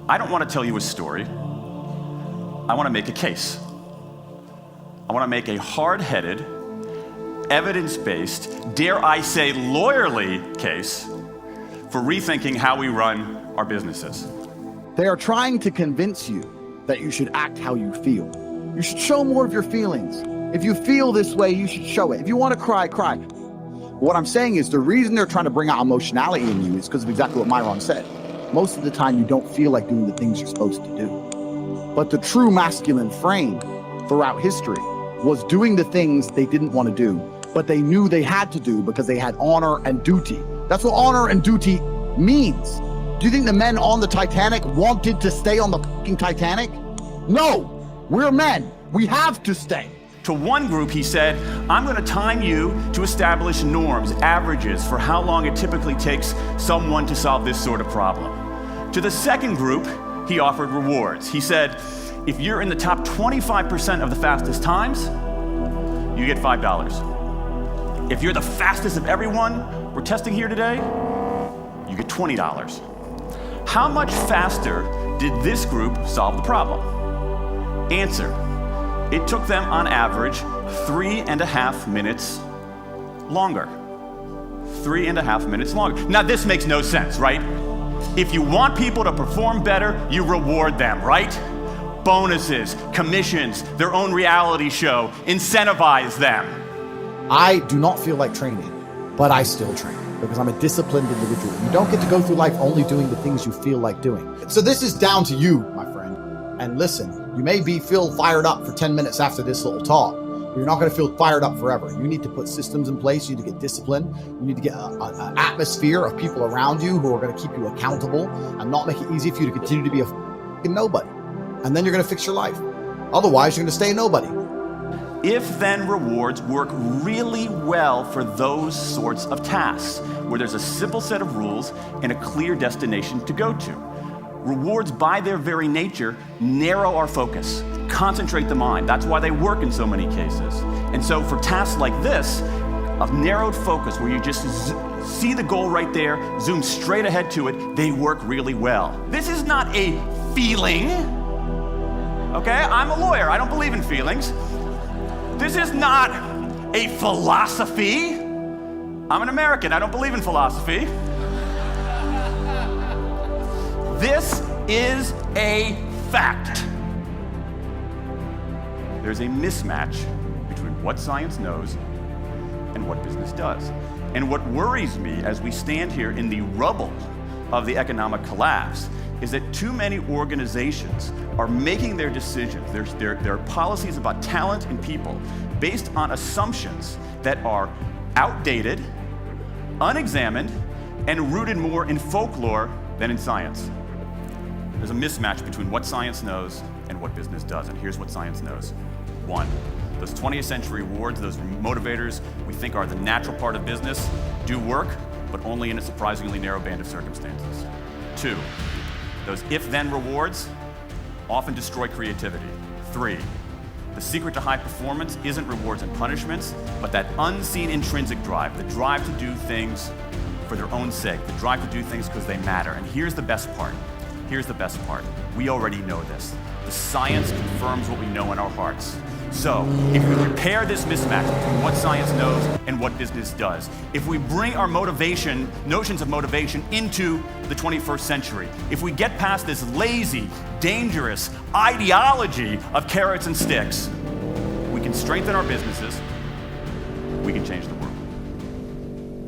I don't want to tell you a story. I want to make a case. I want to make a hard-headed, evidence-based, dare I say lawyerly case for rethinking how we run our businesses. They are trying to convince you that you should act how you feel. You should show more of your feelings. If you feel this way, you should show it. If you want to cry, cry. What I'm saying is the reason they're trying to bring out emotionality in you is because of exactly what Myron said. Most of the time, you don't feel like doing the things you're supposed to do. But the true masculine frame throughout history was doing the things they didn't want to do, but they knew they had to do because they had honor and duty. That's what honor and duty means. Do you think the men on the Titanic wanted to stay on the fucking Titanic? No, we're men. We have to stay. To one group, he said, I'm going to time you to establish norms, averages for how long it typically takes someone to solve this sort of problem. To the second group, he offered rewards. He said, if you're in the top 25% of the fastest times, you get $5. If you're the fastest of everyone we're testing here today, you get $20. How much faster did this group solve the problem? Answer. It took them, on average, 3.5 minutes longer. 3.5 minutes longer. Now, this makes no sense, right? If you want people to perform better, you reward them, right? Bonuses, commissions, their own reality show, incentivize them. I do not feel like training, but I still train because I'm a disciplined individual. You don't get to go through life only doing the things you feel like doing. So this is down to you, my friend. And listen, you may feel fired up for 10 minutes after this little talk, but you're not going to feel fired up forever. You need to put systems in place. You need to get discipline. You need to get an atmosphere of people around you who are going to keep you accountable and not make it easy for you to continue to be a f***ing nobody. And then you're going to fix your life. Otherwise, you're going to stay a nobody. If-then rewards work really well for those sorts of tasks, where there's a simple set of rules and a clear destination to go to. Rewards, by their very nature, narrow our focus, concentrate the mind. That's why they work in so many cases. And so for tasks like this, a narrowed focus where you just see the goal right there, zoom straight ahead to it, they work really well. This is not a feeling, okay? I'm a lawyer, I don't believe in feelings. This is not a philosophy. I'm an American, I don't believe in philosophy. This is a fact. There's a mismatch between what science knows and what business does. And what worries me as we stand here in the rubble of the economic collapse is that too many organizations are making their decisions, their policies about talent and people based on assumptions that are outdated, unexamined, and rooted more in folklore than in science. There's a mismatch between what science knows and what business does, and here's what science knows. 1, those 20th century rewards, those motivators we think are the natural part of business, do work, but only in a surprisingly narrow band of circumstances. 2, those if-then rewards often destroy creativity. 3, the secret to high performance isn't rewards and punishments, but that unseen intrinsic drive, the drive to do things for their own sake, the drive to do things because they matter. And here's the best part. Here's the best part. We already know this. The science confirms what we know in our hearts. So, if we repair this mismatch between what science knows and what business does, if we bring our motivation, notions of motivation into the 21st century, if we get past this lazy, dangerous ideology of carrots and sticks, we can strengthen our businesses, we can change the world.